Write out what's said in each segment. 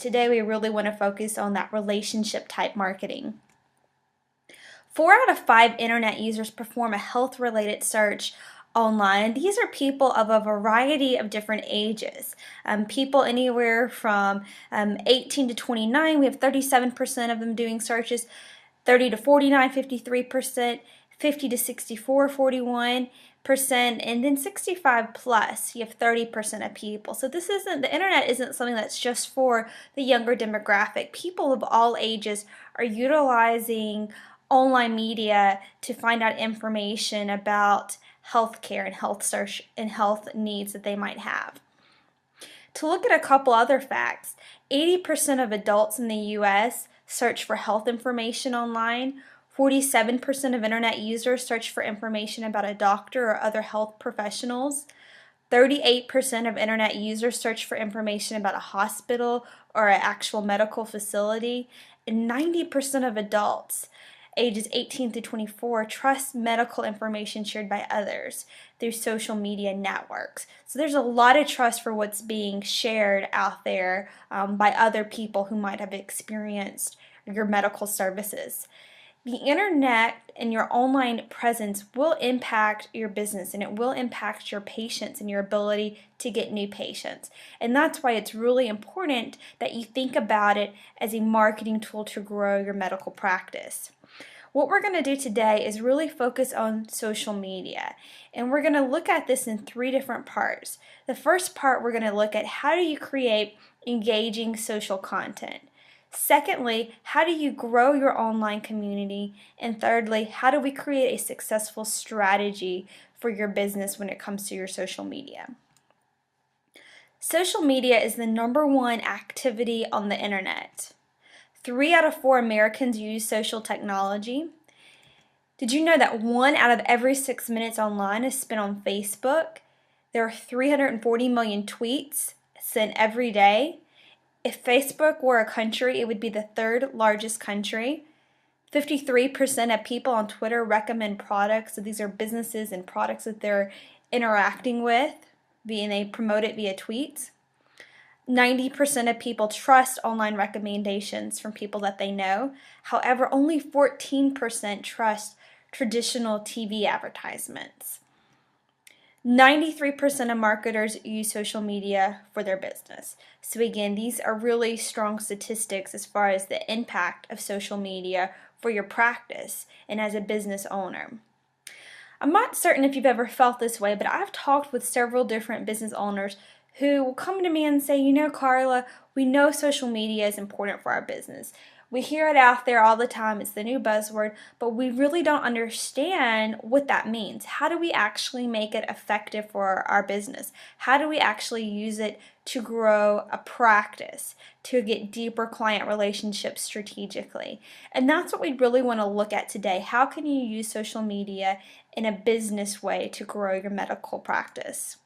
today we really want to focus on that relationship type marketing. 4 out of 5 internet users perform a health-related search online. These are people of a variety of different ages. People anywhere from 18 to 29, we have 37% of them doing searches, 30 to 49, 53%, 50 to 64, 41%, and then 65 plus, you have 30% of people. So the internet isn't something that's just for the younger demographic. People of all ages are utilizing online media to find out information about healthcare and health search and health needs that they might have. To look at a couple other facts, 80% of adults in the US search for health information online. 47% of internet users search for information about a doctor or other health professionals. 38% of internet users search for information about a hospital or an actual medical facility. And 90% of adults ages 18 to 24 trust medical information shared by others through social media networks. So there's a lot of trust for what's being shared out there by other people who might have experienced your medical services. The internet and your online presence will impact your business, and it will impact your patients and your ability to get new patients. And that's why it's really important that you think about it as a marketing tool to grow your medical practice. What we're going to do today is really focus on social media, and we're going to look at this in 3 different parts. The first part, we're going to look at how do you create engaging social content. Secondly, how do you grow your online community? And thirdly, how do we create a successful strategy for your business when it comes to your social media? Social media is the #1 activity on the internet. 3 out of 4 Americans use social technology. Did you know that 1 out of every 6 minutes online is spent on Facebook? There are 340 million tweets sent every day. If Facebook were a country, it would be the 3rd largest country. 53% of people on Twitter recommend products. So these are businesses and products that they're interacting with, and they promote it via tweets. 90% of people trust online recommendations from people that they know. However, only 14% trust traditional TV advertisements. 93% of marketers use social media for their business. So again, these are really strong statistics as far as the impact of social media for your practice and as a business owner. I'm not certain if you've ever felt this way, but I've talked with several different business owners who will come to me and say, you know, Carla, we know social media is important for our business. We hear it out there all the time. It's the new buzzword, but we really don't understand what that means. How do we actually make it effective for our business? How do we actually use it to grow a practice, to get deeper client relationships strategically? And that's what we really want to look at today. How can you use social media in a business way to grow your medical practice?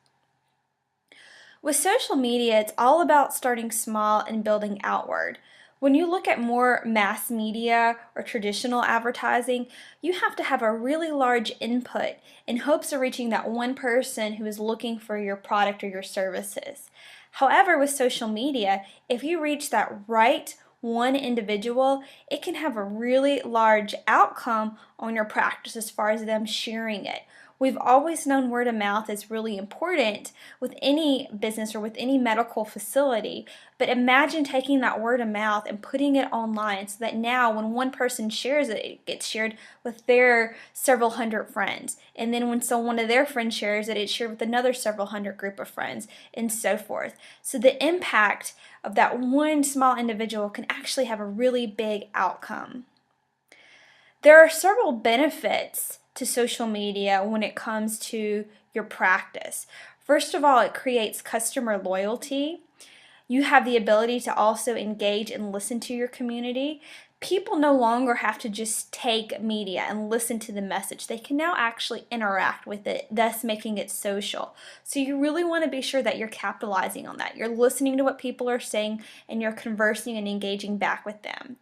With social media, it's all about starting small and building outward. When you look at more mass media or traditional advertising, you have to have a really large input in hopes of reaching that one person who is looking for your product or your services. However, with social media, if you reach that right one individual, it can have a really large outcome on your practice as far as them sharing it. We've always known word of mouth is really important with any business or with any medical facility, but imagine taking that word of mouth and putting it online so that now when one person shares it, it gets shared with their several hundred friends. And then when one of their friends shares it, it's shared with another several hundred group of friends, and so forth. So the impact of that one small individual can actually have a really big outcome. There are several benefits to social media when it comes to your practice. First of all, it creates customer loyalty. You have the ability to also engage and listen to your community. People no longer have to just take media and listen to the message. They can now actually interact with it, thus making it social. So you really want to be sure that you're capitalizing on that. You're listening to what people are saying and you're conversing and engaging back with them.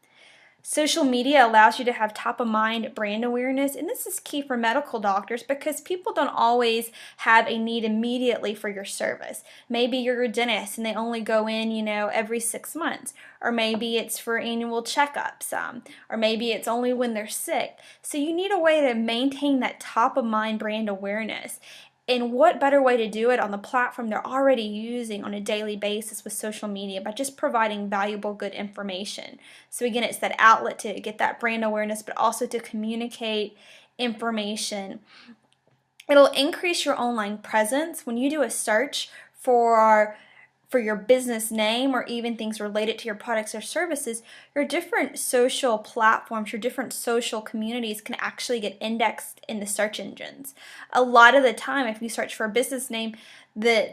Social media allows you to have top of mind brand awareness, and this is key for medical doctors because people don't always have a need immediately for your service. Maybe you're a dentist and they only go in, every 6 months, or maybe it's for annual checkups, or maybe it's only when they're sick. So you need a way to maintain that top of mind brand awareness. And what better way to do it on the platform they're already using on a daily basis with social media by just providing valuable, good information. So again, it's that outlet to get that brand awareness, but also to communicate information. It'll increase your online presence when you do a search for your business name or even things related to your products or services. Your different social platforms, your different social communities can actually get indexed in the search engines. A lot of the time, if you search for a business name, the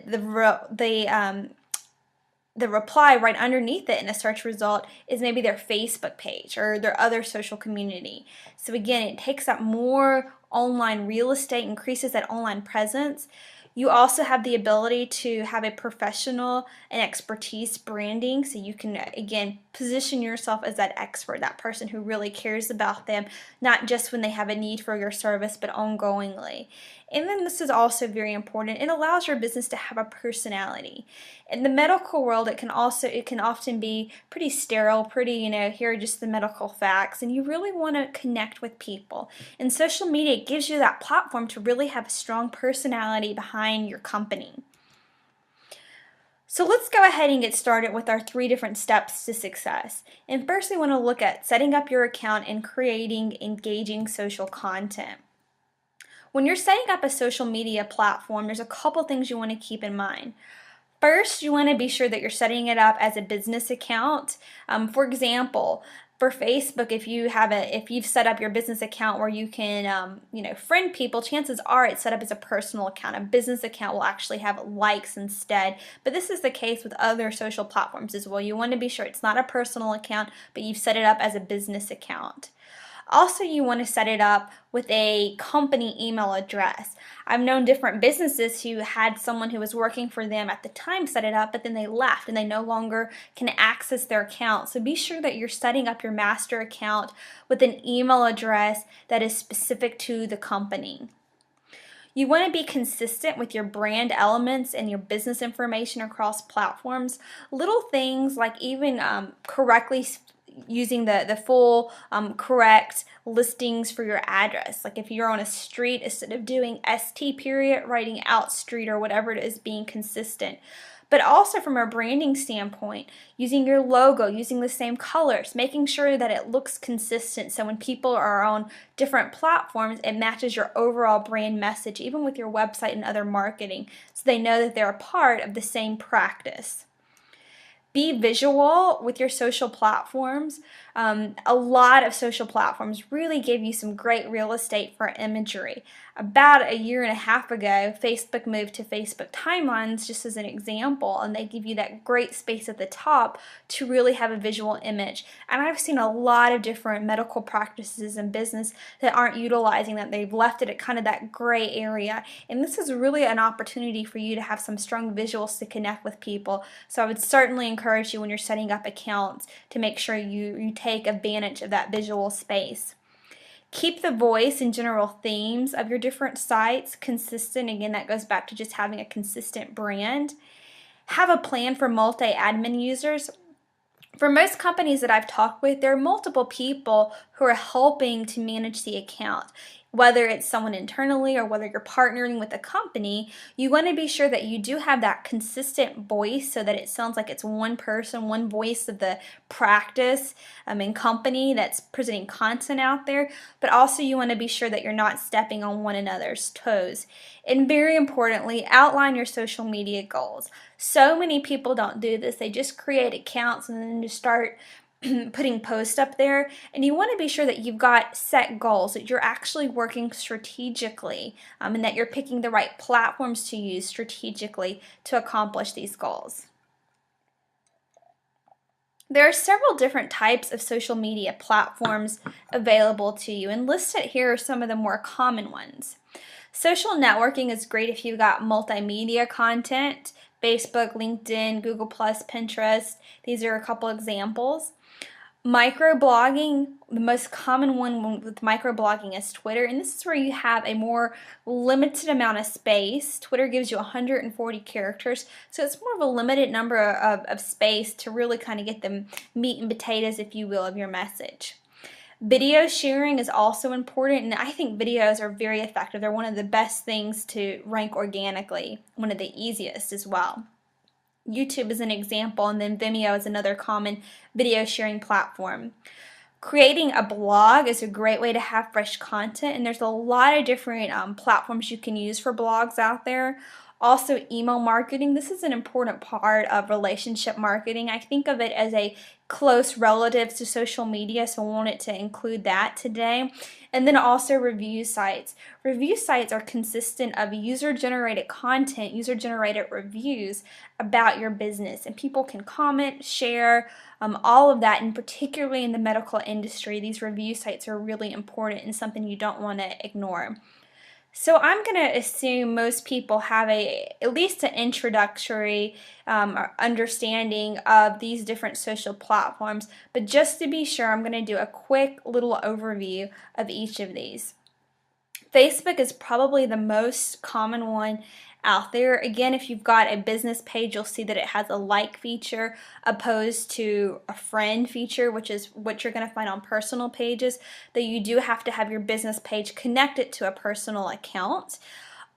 reply right underneath it in a search result is maybe their Facebook page or their other social community. So again, it takes up more online real estate, increases that online presence. You also have the ability to have a professional and expertise branding, so you can, again, position yourself as that expert, that person who really cares about them, not just when they have a need for your service, but ongoingly. And then this is also very important. It allows your business to have a personality. In the medical world, it can often be pretty sterile, pretty, here are just the medical facts, and you really want to connect with people. And social media gives you that platform to really have a strong personality behind your company. So let's go ahead and get started with our 3 different steps to success. And first, we want to look at setting up your account and creating engaging social content. When you're setting up a social media platform, there's a couple things you want to keep in mind. First, you want to be sure that you're setting it up as a business account. For example, for Facebook, if you've set up your business account where you can, friend people, chances are it's set up as a personal account. A business account will actually have likes instead. But this is the case with other social platforms as well. You want to be sure it's not a personal account, but you've set it up as a business account. Also, you want to set it up with a company email address. I've known different businesses who had someone who was working for them at the time set it up, but then they left and they no longer can access their account. So be sure that you're setting up your master account with an email address that is specific to the company. You want to be consistent with your brand elements and your business information across platforms. Little things like even correctly using the full correct listings for your address. Like if you're on a street, instead of doing ST period, writing out street or whatever it is, being consistent. But also from a branding standpoint, using your logo, using the same colors, making sure that it looks consistent so when people are on different platforms, it matches your overall brand message, even with your website and other marketing, so they know that they're a part of the same practice. Be visual with your social platforms. A lot of social platforms really give you some great real estate for imagery. About a year and a half ago, Facebook moved to Facebook Timelines, just as an example, and they give you that great space at the top to really have a visual image. And I've seen a lot of different medical practices and business that aren't utilizing that. They've left it at kind of that gray area. And this is really an opportunity for you to have some strong visuals to connect with people. So I would certainly encourage you when you're setting up accounts to make sure you take advantage of that visual space. Keep the voice and general themes of your different sites consistent. Again, that goes back to just having a consistent brand. Have a plan for multi-admin users. For most companies that I've talked with, there are multiple people who are helping to manage the account. Whether it's someone internally or whether you're partnering with a company, you want to be sure that you do have that consistent voice so that it sounds like it's one person, one voice of the practice and company that's presenting content out there. But also you want to be sure that you're not stepping on one another's toes. And very importantly, outline your social media goals. So many people don't do this. They just create accounts and then just start putting posts up there, and you want to be sure that you've got set goals, that you're actually working strategically, and that you're picking the right platforms to use strategically to accomplish these goals. There are several different types of social media platforms available to you, and listed here are some of the more common ones. Social networking is great if you've got multimedia content. Facebook, LinkedIn, Google+, Pinterest. These are a couple examples. Microblogging, the most common one with microblogging is Twitter, and this is where you have a more limited amount of space. Twitter gives you 140 characters, so it's more of a limited number of space to really kind of get the meat and potatoes, if you will, of your message. Video sharing is also important, and I think videos are very effective. They're one of the best things to rank organically, one of the easiest as well. YouTube is an example, and then Vimeo is another common video sharing platform. Creating a blog is a great way to have fresh content, and there's a lot of different platforms you can use for blogs out there. Also, email marketing. This is an important part of relationship marketing. I think of it as a close relative to social media, so I wanted to include that today. And then also review sites. Review sites are consistent of user-generated content, user-generated reviews about your business, and people can comment, share, all of that, and particularly in the medical industry, these review sites are really important and something you don't want to ignore. So I'm going to assume most people have at least an introductory understanding of these different social platforms, but just to be sure, I'm going to do a quick little overview of each of these. Facebook is probably the most common one out there. Again, if you've got a business page, you'll see that it has a like feature opposed to a friend feature, which is what you're going to find on personal pages, that you do have to have your business page connected to a personal account.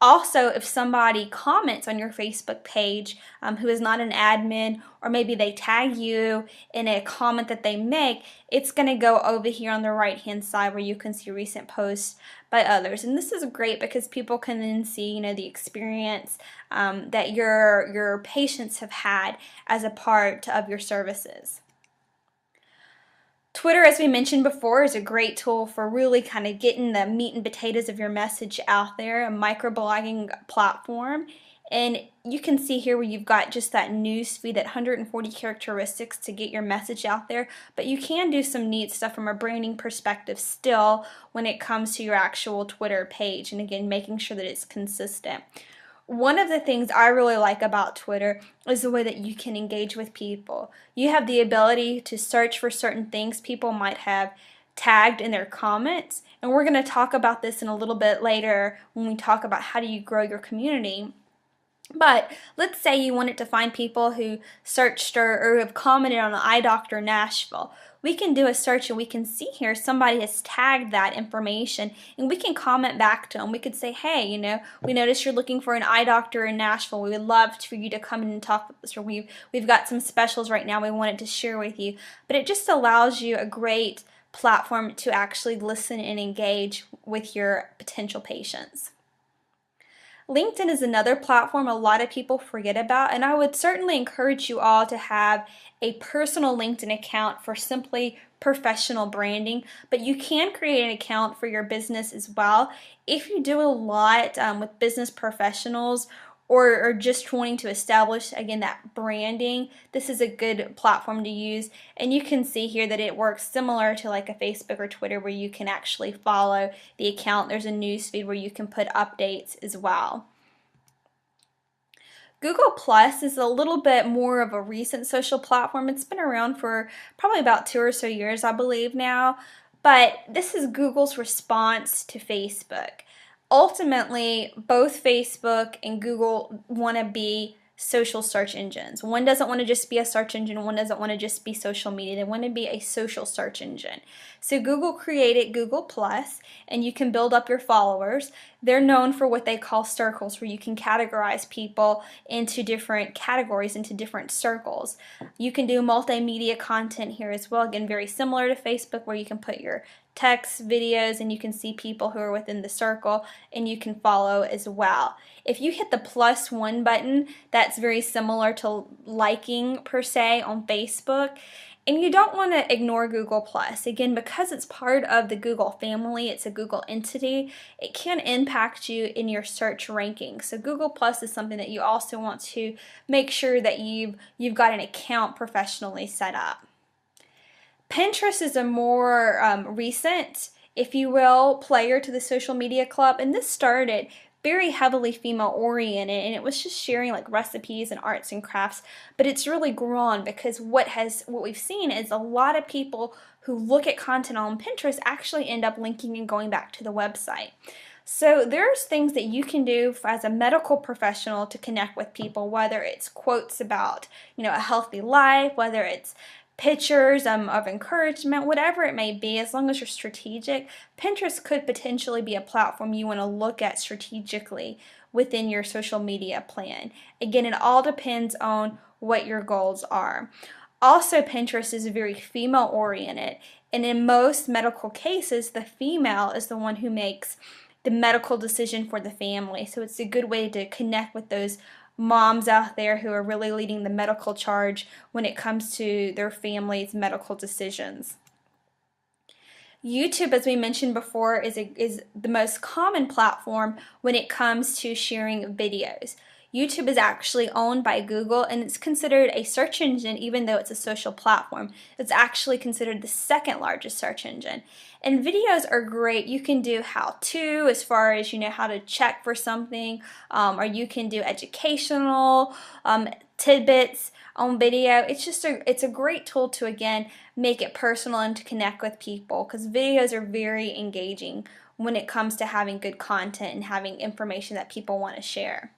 Also, if somebody comments on your Facebook page who is not an admin, or maybe they tag you in a comment that they make, it's going to go over here on the right hand side where you can see recent posts by others. And this is great because people can then see, the experience that your patients have had as a part of your services. Twitter, as we mentioned before, is a great tool for really kind of getting the meat and potatoes of your message out there, a microblogging platform. And you can see here where you've got just that news feed, that 140 characteristics to get your message out there. But you can do some neat stuff from a branding perspective still when it comes to your actual Twitter page. And again, making sure that it's consistent. One of the things I really like about Twitter is the way that you can engage with people. You have the ability to search for certain things people might have tagged in their comments, and we're going to talk about this in a little bit later when we talk about how do you grow your community. But let's say you wanted to find people who searched or have commented on eye doctor Nashville. We can do a search and we can see here somebody has tagged that information, and we can comment back to them. We could say, hey, we noticed you're looking for an eye doctor in Nashville. We would love for you to come in and talk with us, or we've got some specials right now we wanted to share with you. But it just allows you a great platform to actually listen and engage with your potential patients. LinkedIn is another platform a lot of people forget about, and I would certainly encourage you all to have a personal LinkedIn account for simply professional branding, but you can create an account for your business as well. If you do a lot with business professionals or just wanting to establish, again, that branding, this is a good platform to use. And you can see here that it works similar to like a Facebook or Twitter, where you can actually follow the account. There's a news feed where you can put updates as well. Google Plus is a little bit more of a recent social platform. It's been around for probably about 2 or so years, I believe now. But this is Google's response to Facebook. Ultimately, both Facebook and Google want to be social search engines. One doesn't want to just be a search engine, one doesn't want to just be social media. They want to be a social search engine. So Google created Google Plus, and you can build up your followers. They're known for what they call circles, where you can categorize people into different categories, into different circles. You can do multimedia content here as well, again, very similar to Facebook, where you can put your text, videos, and you can see people who are within the circle, and you can follow as well. If you hit the +1 button, that's very similar to liking per se on Facebook. And you don't want to ignore Google Plus. Again, because it's part of the Google family, it's a Google entity, it can impact you in your search ranking. So Google Plus is something that you also want to make sure that you've got an account professionally set up. Pinterest is a more recent, if you will, player to the social media club, and this started very heavily female oriented, and it was just sharing like recipes and arts and crafts, but it's really grown because what we've seen is a lot of people who look at content on Pinterest actually end up linking and going back to the website. So there's things that you can do as a medical professional to connect with people, whether it's quotes about, a healthy life, whether it's pictures of encouragement, whatever it may be, as long as you're strategic. Pinterest could potentially be a platform you want to look at strategically within your social media plan. Again, it all depends on what your goals are. Also, Pinterest is very female oriented, and in most medical cases, the female is the one who makes the medical decision for the family. So it's a good way to connect with those moms out there who are really leading the medical charge when it comes to their family's medical decisions. YouTube, as we mentioned before, is the most common platform when it comes to sharing videos. YouTube is actually owned by Google, and it's considered a search engine even though it's a social platform. It's actually considered the second largest search engine. And videos are great. You can do how-to as far as how to check for something, or you can do educational tidbits on video. It's a great tool to, again, make it personal and to connect with people, because videos are very engaging when it comes to having good content and having information that people want to share.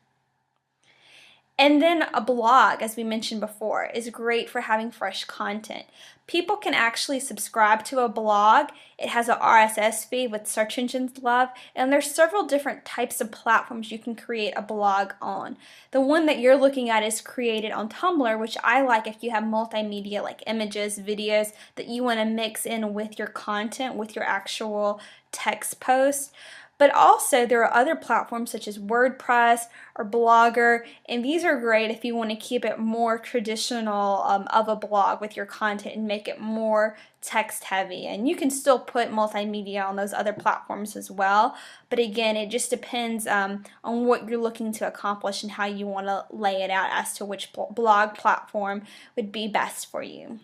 And then a blog, as we mentioned before, is great for having fresh content. People can actually subscribe to a blog. It has an RSS feed, which search engines love, and there's several different types of platforms you can create a blog on. The one that you're looking at is created on Tumblr, which I like if you have multimedia like images, videos that you want to mix in with your content, with your actual text post. But also there are other platforms such as WordPress or Blogger, and these are great if you want to keep it more traditional of a blog with your content and make it more text heavy. And you can still put multimedia on those other platforms as well, but again, it just depends on what you're looking to accomplish and how you want to lay it out as to which blog platform would be best for you.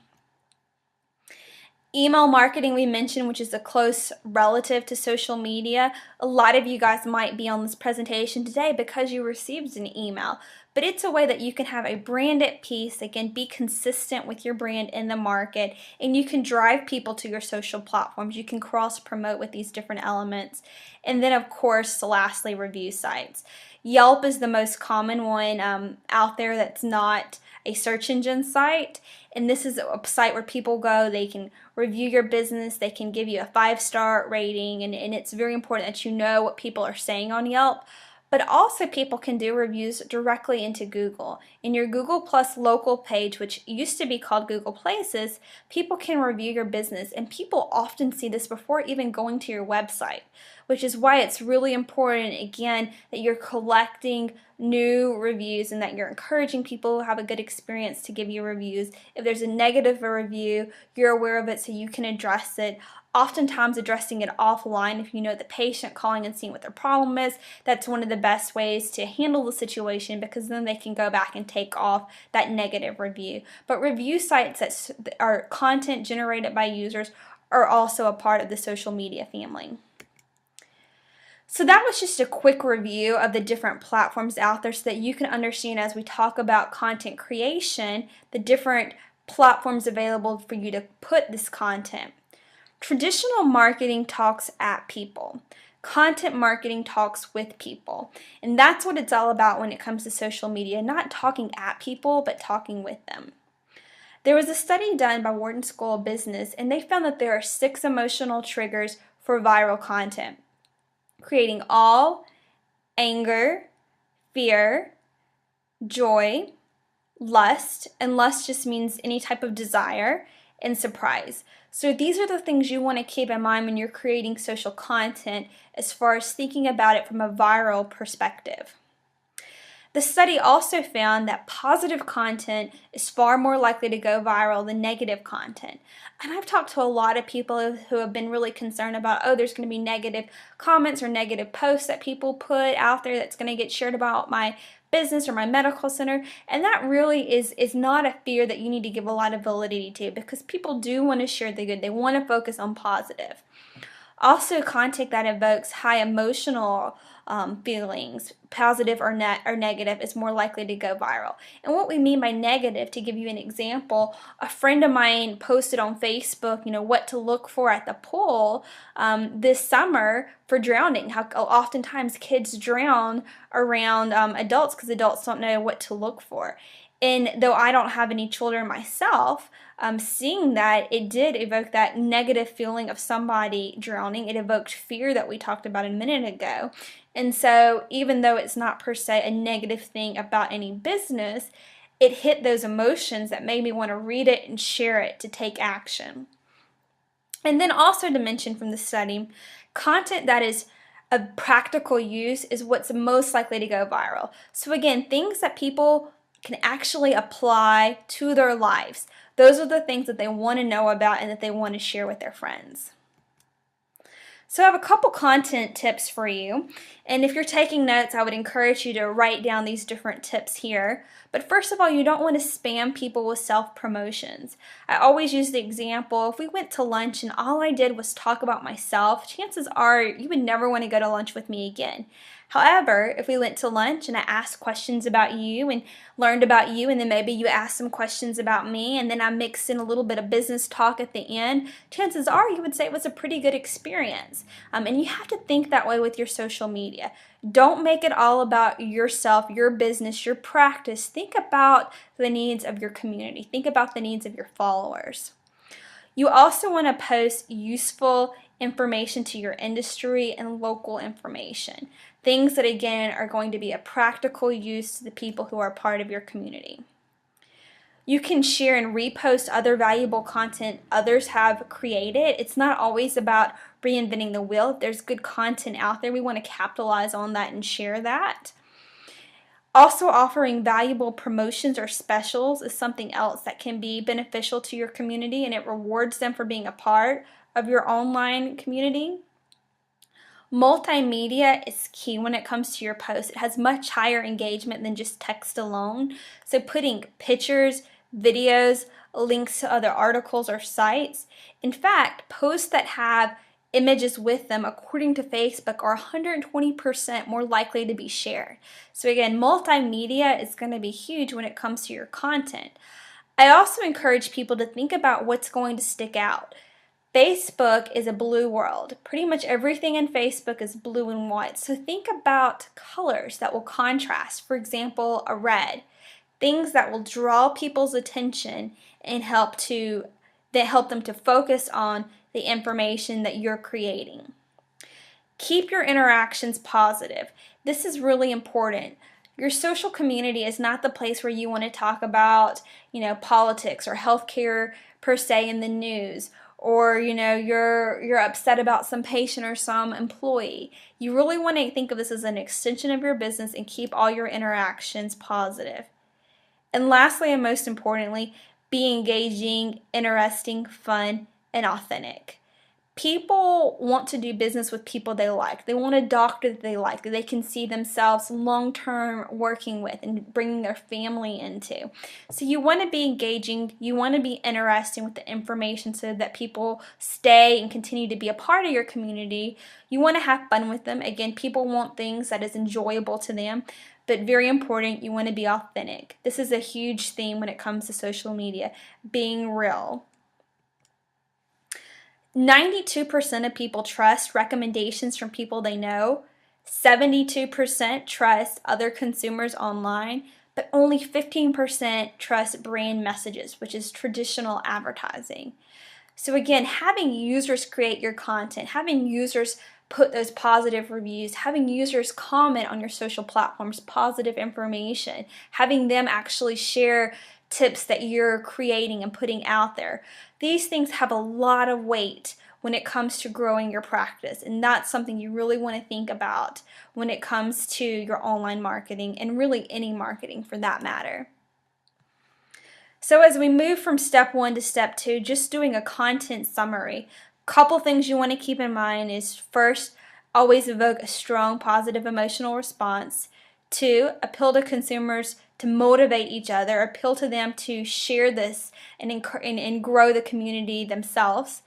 Email marketing we mentioned, which is a close relative to social media. A lot of you guys might be on this presentation today because you received an email, but it's a way that you can have a branded piece, again, be consistent with your brand in the market, and you can drive people to your social platforms. You can cross-promote with these different elements. And then, of course, lastly, review sites. Yelp is the most common one out there that's not a search engine site, and this is a site where people go, they can review your business, they can give you a 5-star rating, and it's very important that you know what people are saying on Yelp. But also people can do reviews directly into Google. In your Google Plus local page, which used to be called Google Places, people can review your business, and people often see this before even going to your website, which is why it's really important, again, that you're collecting new reviews and that you're encouraging people who have a good experience to give you reviews. If there's a negative review, you're aware of it so you can address it. Oftentimes addressing it offline, if you know the patient, calling and seeing what their problem is, that's one of the best ways to handle the situation, because then they can go back and take off that negative review. But review sites that are content generated by users are also a part of the social media family. So that was just a quick review of the different platforms out there so that you can understand, as we talk about content creation, the different platforms available for you to put this content. Traditional marketing talks at people. Content marketing talks with people. And that's what it's all about when it comes to social media, not talking at people, but talking with them. There was a study done by Wharton School of Business, and they found that there are 6 emotional triggers for viral content: creating awe, anger, fear, joy, lust, and lust just means any type of desire, and surprise. So these are the things you want to keep in mind when you're creating social content as far as thinking about it from a viral perspective. The study also found that positive content is far more likely to go viral than negative content. And I've talked to a lot of people who have been really concerned about, oh, there's going to be negative comments or negative posts that people put out there that's going to get shared about my business or my medical center, and that really is not a fear that you need to give a lot of validity to, because people do want to share the good. They want to focus on positive. Also, content that evokes high emotional feelings, positive or negative, is more likely to go viral. And what we mean by negative, to give you an example, a friend of mine posted on Facebook, what to look for at the pool this summer for drowning. How oftentimes kids drown around adults because adults don't know what to look for. And though I don't have any children myself, seeing that, it did evoke that negative feeling of somebody drowning. It evoked fear that we talked about a minute ago. And so even though it's not per se a negative thing about any business, it hit those emotions that made me want to read it and share it to take action. And then also to mention from the study, content that is of practical use is what's most likely to go viral. So again, things that people can actually apply to their lives. Those are the things that they want to know about and that they want to share with their friends. So I have a couple content tips for you, and if you're taking notes, I would encourage you to write down these different tips here. But first of all, you don't want to spam people with self-promotions. I always use the example, if we went to lunch and all I did was talk about myself, chances are you would never want to go to lunch with me again. However, if we went to lunch and I asked questions about you and learned about you, and then maybe you asked some questions about me, and then I mixed in a little bit of business talk at the end, chances are you would say it was a pretty good experience. And you have to think that way with your social media. Don't make it all about yourself, your business, your practice. Think about the needs of your community. Think about the needs of your followers. You also want to post useful information to your industry and local information. Things that, again, are going to be a practical use to the people who are part of your community. You can share and repost other valuable content others have created. It's not always about reinventing the wheel. If there's good content out there, we want to capitalize on that and share that. Also, offering valuable promotions or specials is something else that can be beneficial to your community, and it rewards them for being a part of your online community. Multimedia is key when it comes to your post. It has much higher engagement than just text alone. So putting pictures, videos, links to other articles or sites. In fact, posts that have images with them, according to Facebook, are 120% more likely to be shared. So again, multimedia is going to be huge when it comes to your content. I also encourage people to think about what's going to stick out. Facebook is a blue world. Pretty much everything in Facebook is blue and white. So think about colors that will contrast. For example, a red. Things that will draw people's attention and help them to focus on the information that you're creating. Keep your interactions positive. This is really important. Your social community is not the place where you want to talk about, politics or healthcare per se in the news, or you're upset about some patient or some employee. You really want to think of this as an extension of your business and keep all your interactions positive. And lastly, and most importantly, be engaging, interesting, fun, and authentic. People want to do business with people they like. They want a doctor that they like, that they can see themselves long-term working with and bringing their family into. So you want to be engaging, you want to be interesting with the information so that people stay and continue to be a part of your community. You want to have fun with them. Again, people want things that is enjoyable to them, but very important, you want to be authentic. This is a huge theme when it comes to social media, being real. 92% of people trust recommendations from people they know. 72% trust other consumers online, but only 15% trust brand messages, which is traditional advertising. So again, having users create your content, having users put those positive reviews, having users comment on your social platforms, positive information, having them actually share tips that you're creating and putting out there. These things have a lot of weight when it comes to growing your practice, and that's something you really want to think about when it comes to your online marketing, and really any marketing for that matter. So as we move from step 1 to step 2, just doing a content summary, couple things you want to keep in mind is, first, always evoke a strong positive emotional response. 2, appeal to consumers to motivate each other, appeal to them to share this and grow the community themselves.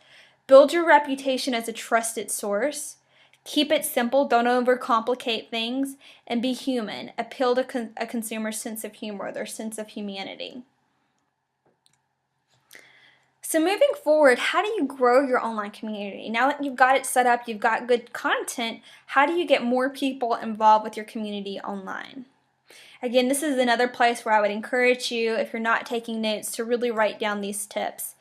Build your reputation as a trusted source. Keep it simple, don't overcomplicate things, and be human. Appeal to a consumer's sense of humor, their sense of humanity. So moving forward, how do you grow your online community? Now that you've got it set up, you've got good content, how do you get more people involved with your community online? Again, this is another place where I would encourage you, if you're not taking notes, to really write down these tips.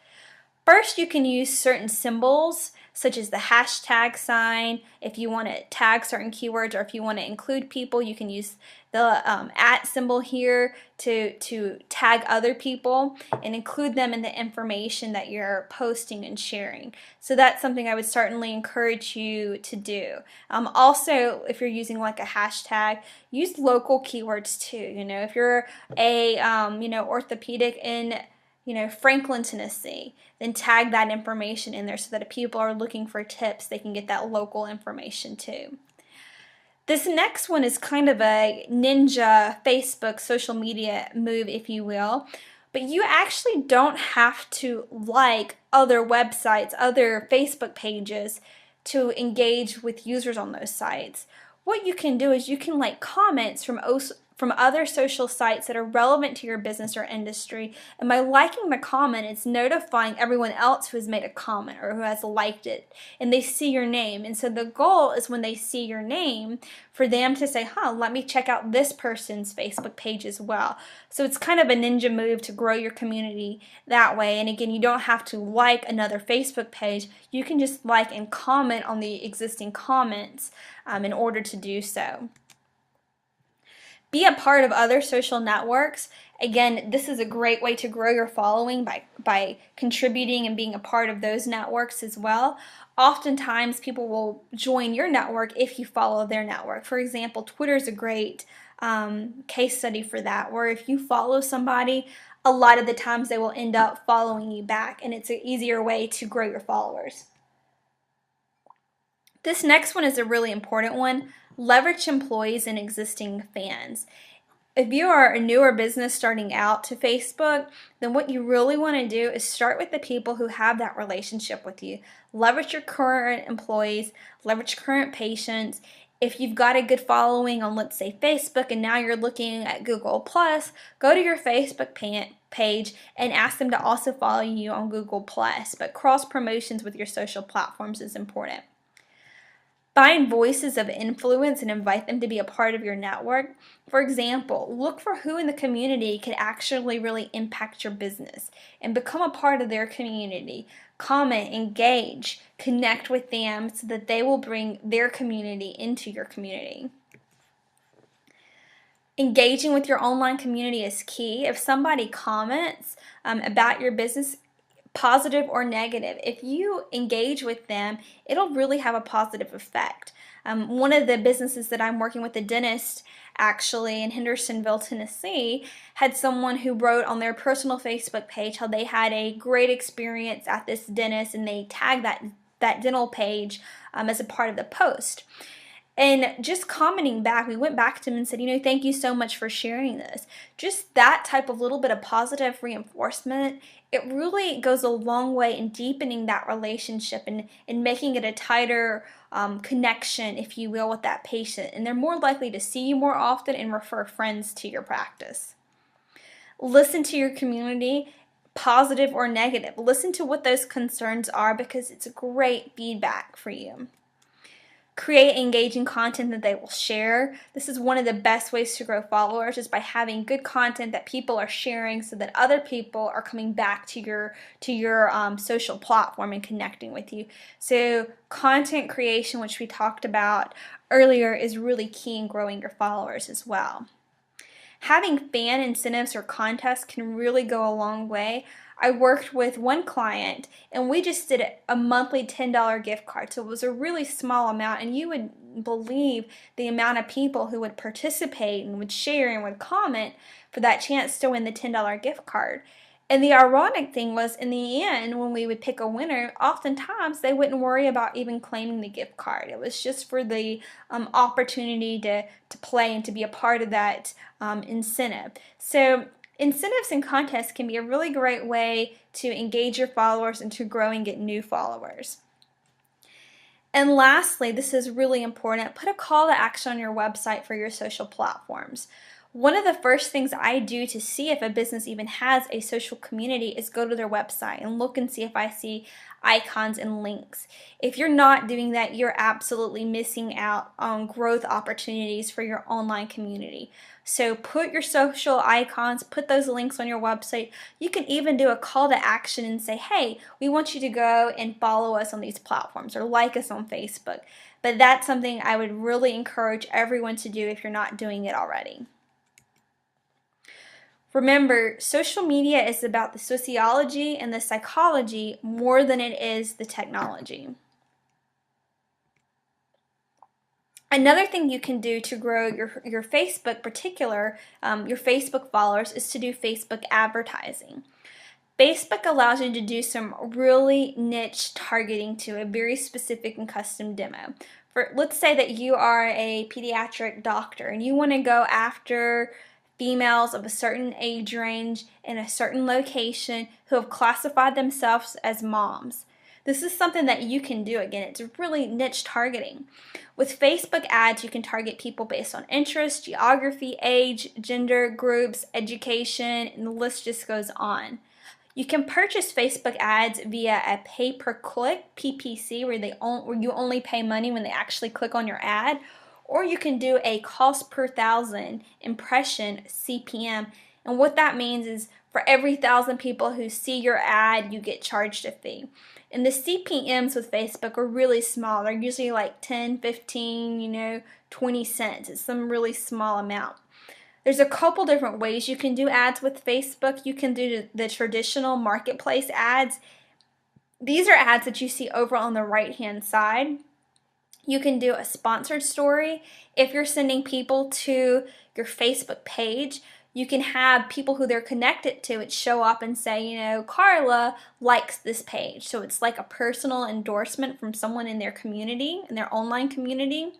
First, you can use certain symbols, such as the hashtag sign. If you want to tag certain keywords, or if you want to include people, you can use the @ symbol here to tag other people and include them in the information that you're posting and sharing. So that's something I would certainly encourage you to do. Also, if you're using like a hashtag, use local keywords too. If you're a orthopedic in Franklin, Tennessee, then tag that information in there so that if people are looking for tips, they can get that local information too. This next one is kind of a ninja Facebook social media move, if you will, but you actually don't have to like other websites, other Facebook pages to engage with users on those sites. What you can do is you can like comments from other social sites that are relevant to your business or industry, and by liking the comment, it's notifying everyone else who has made a comment or who has liked it, and they see your name. And so the goal is, when they see your name, for them to say, let me check out this person's Facebook page as well. So it's kind of a ninja move to grow your community that way. And again, you don't have to like another Facebook page. You can just like and comment on the existing comments in order to do so. Be a part of other social networks. Again, this is a great way to grow your following by contributing and being a part of those networks as well. Oftentimes, people will join your network if you follow their network. For example, Twitter is a great case study for that, where if you follow somebody, a lot of the times they will end up following you back, and it's an easier way to grow your followers. This next one is a really important one. Leverage employees and existing fans. If you are a newer business starting out to Facebook, then what you really want to do is start with the people who have that relationship with you. Leverage your current employees, leverage current patients. If you've got a good following on, let's say, Facebook, and now you're looking at Google+, go to your Facebook page and ask them to also follow you on Google+. But cross promotions with your social platforms is important. Find voices of influence and invite them to be a part of your network. For example, look for who in the community can actually really impact your business and become a part of their community. Comment, engage, connect with them so that they will bring their community into your community. Engaging with your online community is key. If somebody comments about your business, positive or negative, if you engage with them, it'll really have a positive effect. One of the businesses that I'm working with, a dentist actually in Hendersonville, Tennessee, had someone who wrote on their personal Facebook page how they had a great experience at this dentist, and they tagged that dental page as a part of the post. And just commenting back, we went back to him and said, thank you so much for sharing this. Just that type of little bit of positive reinforcement, it really goes a long way in deepening that relationship and making it a tighter connection, if you will, with that patient. And they're more likely to see you more often and refer friends to your practice. Listen to your community, positive or negative. Listen to what those concerns are, because it's great feedback for you. Create engaging content that they will share. This is one of the best ways to grow followers, is by having good content that people are sharing so that other people are coming back to your social platform and connecting with you. So content creation, which we talked about earlier, is really key in growing your followers as well. Having fan incentives or contests can really go a long way. I worked with one client, and we just did a monthly $10 gift card. So it was a really small amount, and you would believe the amount of people who would participate and would share and would comment for that chance to win the $10 gift card. And the ironic thing was, in the end, when we would pick a winner, oftentimes they wouldn't worry about even claiming the gift card. It was just for the opportunity to play and to be a part of that incentive. So Incentives and contests can be a really great way to engage your followers and to grow and get new followers. And lastly, this is really important, put a call to action on your website for your social platforms. One of the first things I do to see if a business even has a social community is go to their website and look and see if I see icons and links. If you're not doing that, you're absolutely missing out on growth opportunities for your online community. So put your social icons, put those links on your website. You can even do a call to action and say, hey, we want you to go and follow us on these platforms or like us on Facebook. But that's something I would really encourage everyone to do if you're not doing it already. Remember, social media is about the sociology and the psychology more than it is the technology. Another thing you can do to grow your Facebook your Facebook followers is to do Facebook advertising. Facebook allows you to do some really niche targeting to a very specific and custom demo. Let's say that you are a pediatric doctor and you want to go after females of a certain age range in a certain location who have classified themselves as moms. This is something that you can do. Again, it's really niche targeting. With Facebook ads, you can target people based on interest, geography, age, gender, groups, education, and the list just goes on. You can purchase Facebook ads via a pay-per-click, PPC, where you only pay money when they actually click on your ad, or you can do a cost per thousand impression, CPM. And what that means is for every 1,000 people who see your ad, you get charged a fee. And the CPMs with Facebook are really small. They're usually like 10, 15, 20 cents. It's some really small amount. There's a couple different ways you can do ads with Facebook. You can do the traditional marketplace ads. These are ads that you see over on the right-hand side. You can do a sponsored story. If you're sending people to your Facebook page, you can have people who they're connected to it show up and say, Carla likes this page. So it's like a personal endorsement from someone in their community, in their online community.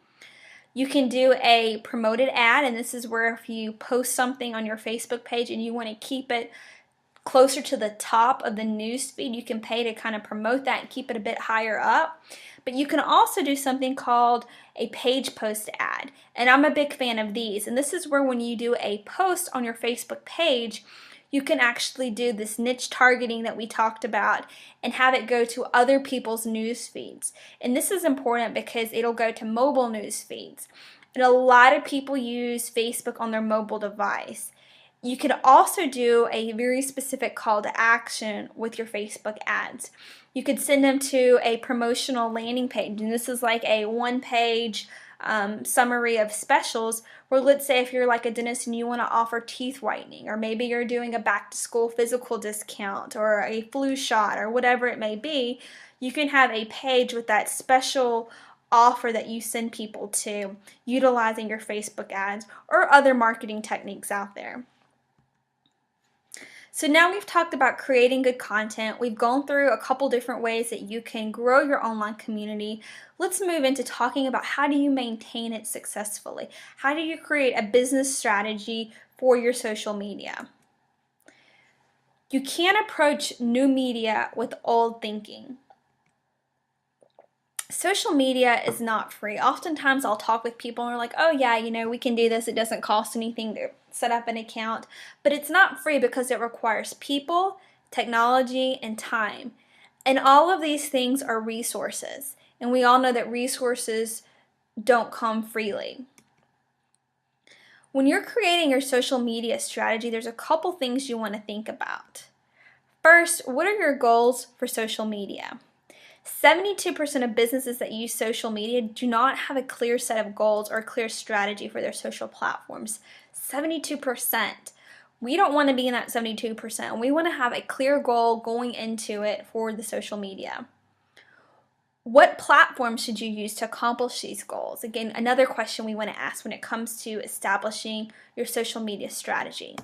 You can do a promoted ad, and this is where if you post something on your Facebook page and you want to keep it closer to the top of the news feed, you can pay to kind of promote that and keep it a bit higher up. But you can also do something called a page post ad, and I'm a big fan of these. And this is where when you do a post on your Facebook page, you can actually do this niche targeting that we talked about and have it go to other people's news feeds. And this is important because it'll go to mobile news feeds. And a lot of people use Facebook on their mobile device. You could also do a very specific call to action with your Facebook ads. You could send them to a promotional landing page, and this is like a one-page summary of specials where, let's say if you're like a dentist and you want to offer teeth whitening, or maybe you're doing a back-to-school physical discount or a flu shot or whatever it may be, you can have a page with that special offer that you send people to utilizing your Facebook ads or other marketing techniques out there. So now we've talked about creating good content. We've gone through a couple different ways that you can grow your online community. Let's move into talking about how do you maintain it successfully? How do you create a business strategy for your social media? You can't approach new media with old thinking. Social media is not free. Oftentimes I'll talk with people and they're like, oh yeah, we can do this. It doesn't cost anything to set up an account. But it's not free because it requires people, technology, and time. And all of these things are resources. And we all know that resources don't come freely. When you're creating your social media strategy, there's a couple things you want to think about. First, what are your goals for social media? 72% of businesses that use social media do not have a clear set of goals or a clear strategy for their social platforms. 72%. We don't want to be in that 72%. We want to have a clear goal going into it for the social media. What platform should you use to accomplish these goals? Again, another question we want to ask when it comes to establishing your social media strategy.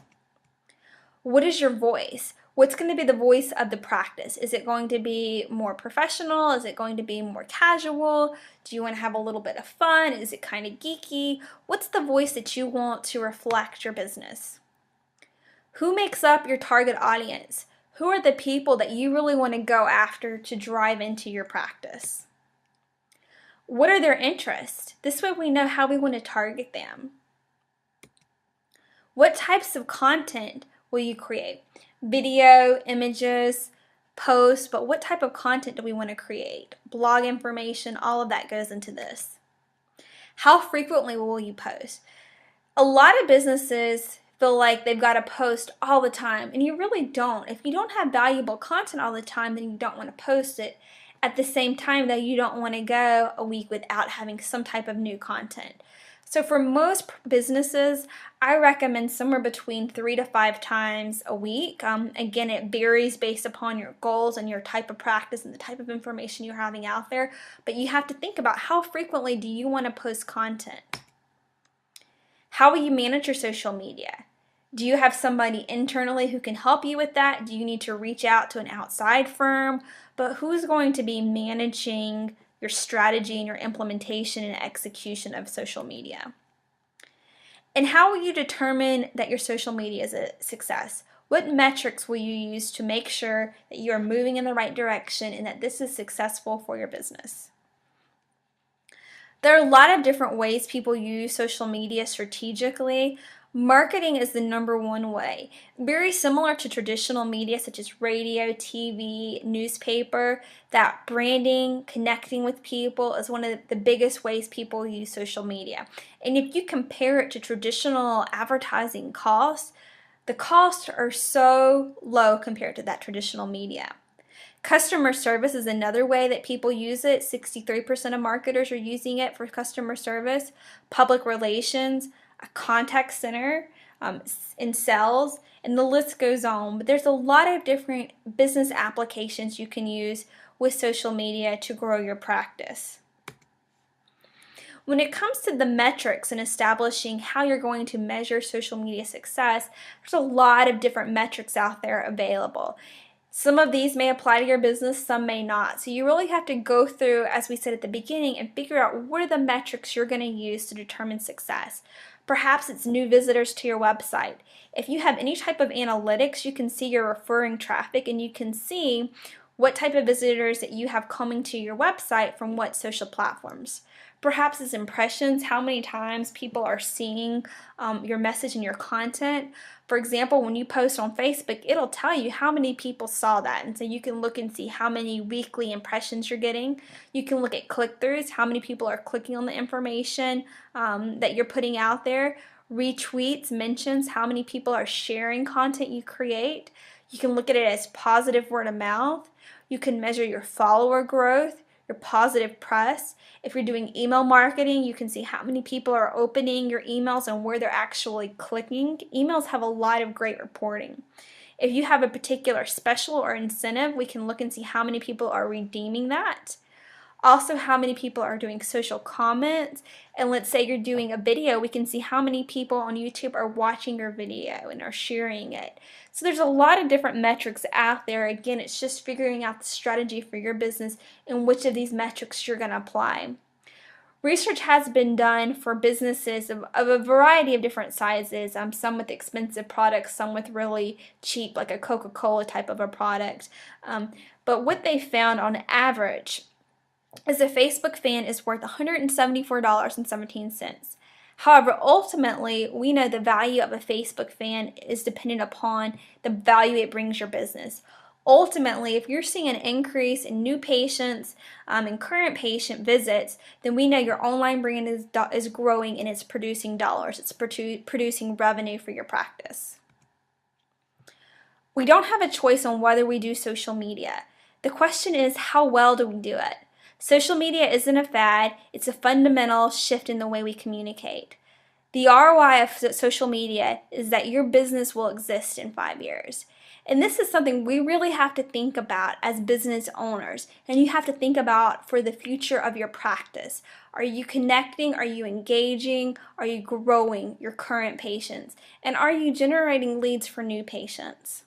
What is your voice? What's going to be the voice of the practice? Is it going to be more professional? Is it going to be more casual? Do you want to have a little bit of fun? Is it kind of geeky? What's the voice that you want to reflect your business? Who makes up your target audience? Who are the people that you really want to go after to drive into your practice? What are their interests? This way we know how we want to target them. What types of content will you create? Video, images, posts, but what type of content do we want to create? Blog information, all of that goes into this. How frequently will you post? A lot of businesses feel like they've got to post all the time, and you really don't. If you don't have valuable content all the time, then you don't want to post it. At the same time, though, you don't want to go a week without having some type of new content. So for most businesses, I recommend somewhere between 3 to 5 times a week. Again, it varies based upon your goals and your type of practice and the type of information you're having out there. But you have to think about how frequently do you want to post content? How will you manage your social media? Do you have somebody internally who can help you with that? Do you need to reach out to an outside firm? But who's going to be managing your strategy and your implementation and execution of social media? And how will you determine that your social media is a success? What metrics will you use to make sure that you are moving in the right direction and that this is successful for your business? There are a lot of different ways people use social media strategically. Marketing is the number one way. Very similar to traditional media such as radio, TV, newspaper, that branding, connecting with people is one of the biggest ways people use social media. And if you compare it to traditional advertising costs, the costs are so low compared to that traditional media. Customer service is another way that people use it. 63% of marketers are using it for customer service. Public relations, a contact center, in sales, and the list goes on. But there's a lot of different business applications you can use with social media to grow your practice. When it comes to the metrics and establishing how you're going to measure social media success, there's a lot of different metrics out there available. Some of these may apply to your business, some may not. So you really have to go through, as we said at the beginning, and figure out what are the metrics you're going to use to determine success. Perhaps it's new visitors to your website. If you have any type of analytics, you can see your referring traffic and you can see what type of visitors that you have coming to your website from what social platforms. Perhaps it's impressions, how many times people are seeing your message and your content. For example, when you post on Facebook, it'll tell you how many people saw that. And so you can look and see how many weekly impressions you're getting. You can look at click-throughs, how many people are clicking on the information that you're putting out there. Retweets, mentions, how many people are sharing content you create. You can look at it as positive word of mouth. You can measure your follower growth, your positive press. If you're doing email marketing, you can see how many people are opening your emails and where they're actually clicking. Emails have a lot of great reporting. If you have a particular special or incentive, we can look and see how many people are redeeming that. Also, how many people are doing social comments. And let's say you're doing a video, we can see how many people on YouTube are watching your video and are sharing it. So there's a lot of different metrics out there. Again, it's just figuring out the strategy for your business and which of these metrics you're going to apply. Research has been done for businesses of a variety of different sizes, some with expensive products, some with really cheap, like a Coca-Cola type of a product. But what they found on average is a Facebook fan is worth $174.17. However, ultimately, we know the value of a Facebook fan is dependent upon the value it brings your business. Ultimately, if you're seeing an increase in new patients and current patient visits, then we know your online brand is growing and it's producing dollars. It's producing revenue for your practice. We don't have a choice on whether we do social media. The question is, how well do we do it? Social media isn't a fad, it's a fundamental shift in the way we communicate. The ROI of social media is that your business will exist in 5 years. And this is something we really have to think about as business owners, and you have to think about for the future of your practice. Are you connecting? Are you engaging? Are you growing your current patients? And are you generating leads for new patients?